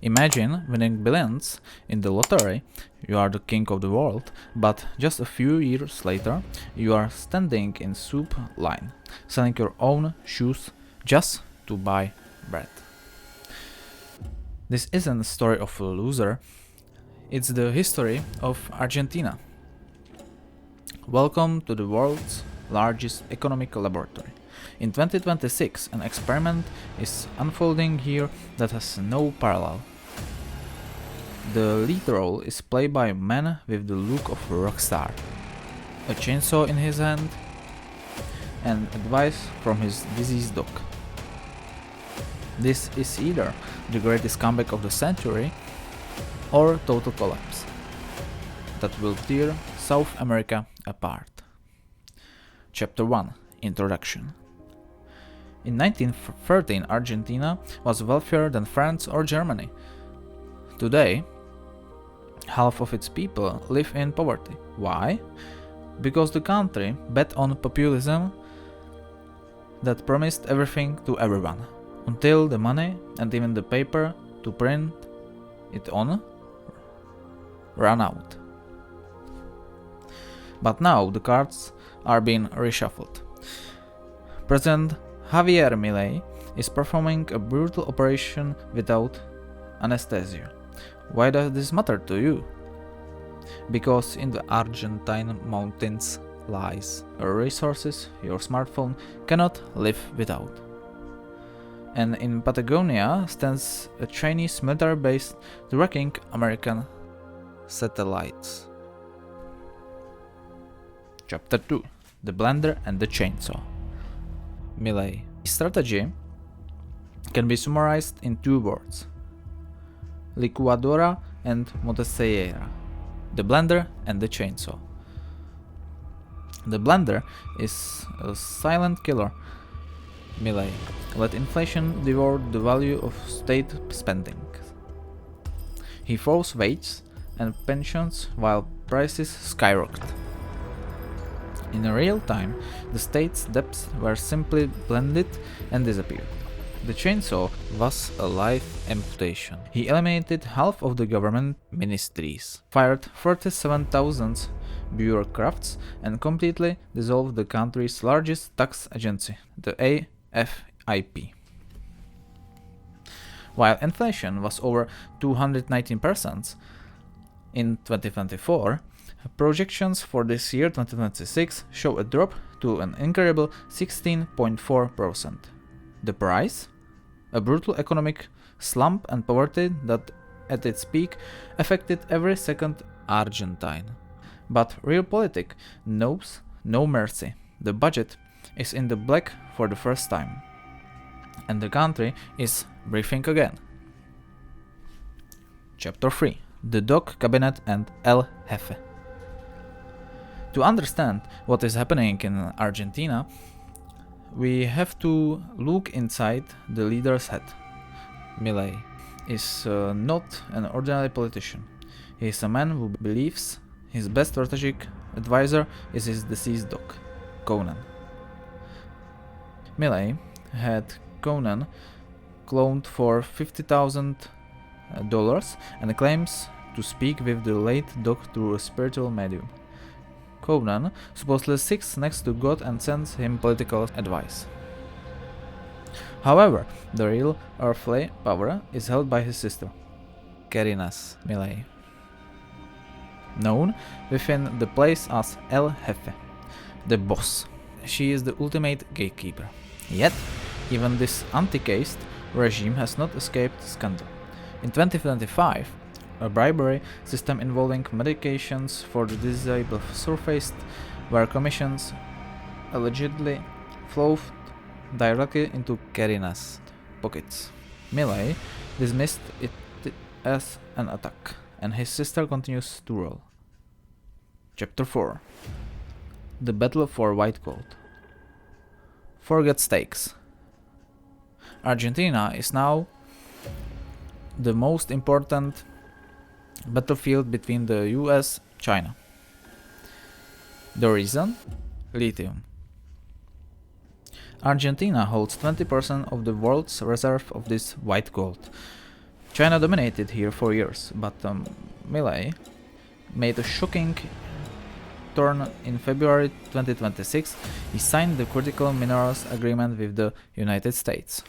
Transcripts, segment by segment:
Imagine winning billions in the lottery, you are the king of the world, but just a few years later, you are standing in soup line, selling your own shoes just to buy bread. This isn't a story of a loser, it's the history of Argentina. Welcome to the world's largest economic laboratory. In 2026, an experiment is unfolding here that has no parallel. The lead role is played by a man with the look of a rock star, a chainsaw in his hand, and advice from his diseased dog. This is either the greatest comeback of the century or total collapse that will tear South America apart. Chapter 1: Introduction. In 1913, Argentina was wealthier than France or Germany. Today, half of its people live in poverty. Why? Because the country bet on populism that promised everything to everyone, until the money and even the paper to print it on ran out. But now the cards are being reshuffled. President Javier Milei is performing a brutal operation without anesthesia. Why does this matter to you? Because in the Argentine mountains lies resources your smartphone cannot live without. And in Patagonia stands a Chinese military base tracking American satellites. Chapter 2: The Blender and the Chainsaw. Milei. Strategy can be summarized in two words: licuadora and motosierra. The blender and the chainsaw. The blender is a silent killer. Milei. Let inflation devour the value of state spending. He froze wages and pensions while prices skyrocketed. In real time, the state's debts were simply blended and disappeared. The chainsaw was a life amputation. He eliminated half of the government ministries, fired 47,000 bureaucrats, and completely dissolved the country's largest tax agency, the AFIP. While inflation was over 219% in 2024, projections for this year 2026 show a drop to an incredible 16.4%. The price? A brutal economic slump and poverty that at its peak affected every second Argentine. But realpolitik knows no mercy. The budget is in the black for the first time. And the country is breathing again. Chapter 3: The Dog Cabinet and El Jefe. To understand what is happening in Argentina, we have to look inside the leader's head. Milei is not an ordinary politician. He is a man who believes his best strategic advisor is his deceased dog, Conan. Milei had Conan cloned for $50,000 and claims to speak with the late dog through a spiritual medium. Conan supposedly sits next to God and sends him political advice. However, the real earthly power is held by his sister, Karina's Milei, known within the place as El Jefe, the boss. She is the ultimate gatekeeper. Yet, even this anti-caste regime has not escaped scandal. In 2025, a bribery system involving medications for the disabled surfaced, where commissions allegedly flowed directly into Karina's pockets. Milei dismissed it as an attack, and his sister continues to rule. Chapter 4: The Battle for White Gold. Forget stakes. Argentina is now the most important battlefield between the US and China. The reason? Lithium. Argentina holds 20% of the world's reserve of this white gold. China dominated here for years, but Milei made a shocking turn in February 2026. He signed the critical minerals agreement with the United States.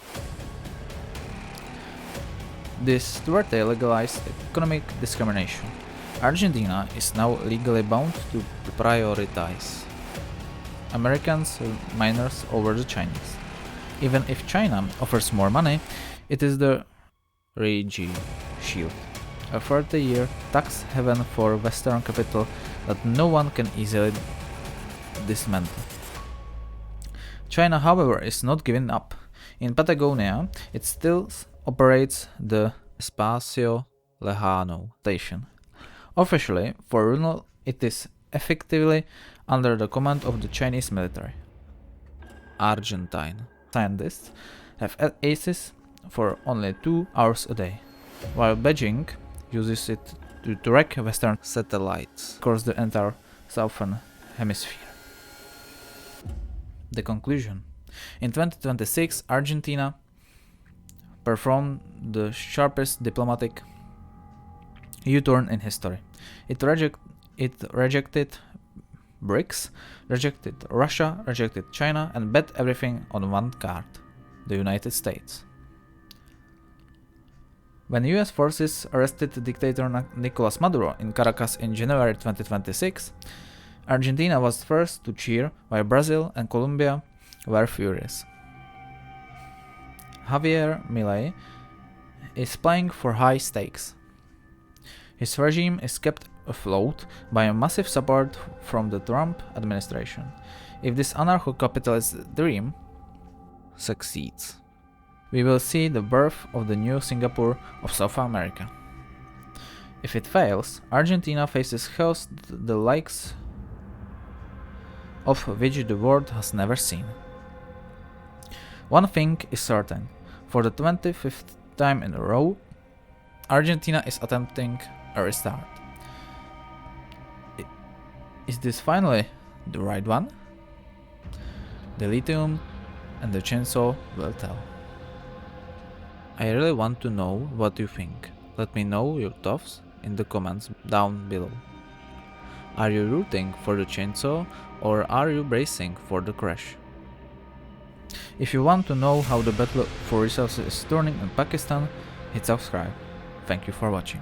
This threat legalized economic discrimination. Argentina is now legally bound to prioritize Americans miners over the Chinese. Even if China offers more money, it is the RIGI shield, a 30-year tax haven for Western capital that no one can easily dismantle. China, however, is not giving up. In Patagonia, it still operates the Espacio Lejano station. Officially, for Runel, it is effectively under the command of the Chinese military. Argentine scientists have ACES for only 2 hours a day, while Beijing uses it to track Western satellites across the entire southern hemisphere. The conclusion. In 2026, Argentina performed the sharpest diplomatic U-turn in history. It rejected BRICS, rejected Russia, rejected China, and bet everything on one card: the United States. When US forces arrested dictator Nicolas Maduro in Caracas in January 2026, Argentina was first to cheer, while Brazil and Colombia were furious. Javier Milei is playing for high stakes. His regime is kept afloat by a massive support from the Trump administration. If this anarcho-capitalist dream succeeds, we will see the birth of the new Singapore of South America. If it fails, Argentina faces chaos the likes of which the world has never seen. One thing is certain: for the 25th time in a row, Argentina is attempting a restart. Is this finally the right one? The lithium and the chainsaw will tell. I really want to know what you think. Let me know your thoughts in the comments down below. Are you rooting for the chainsaw or are you bracing for the crash? If you want to know how the battle for resources is turning in Pakistan, hit subscribe. Thank you for watching.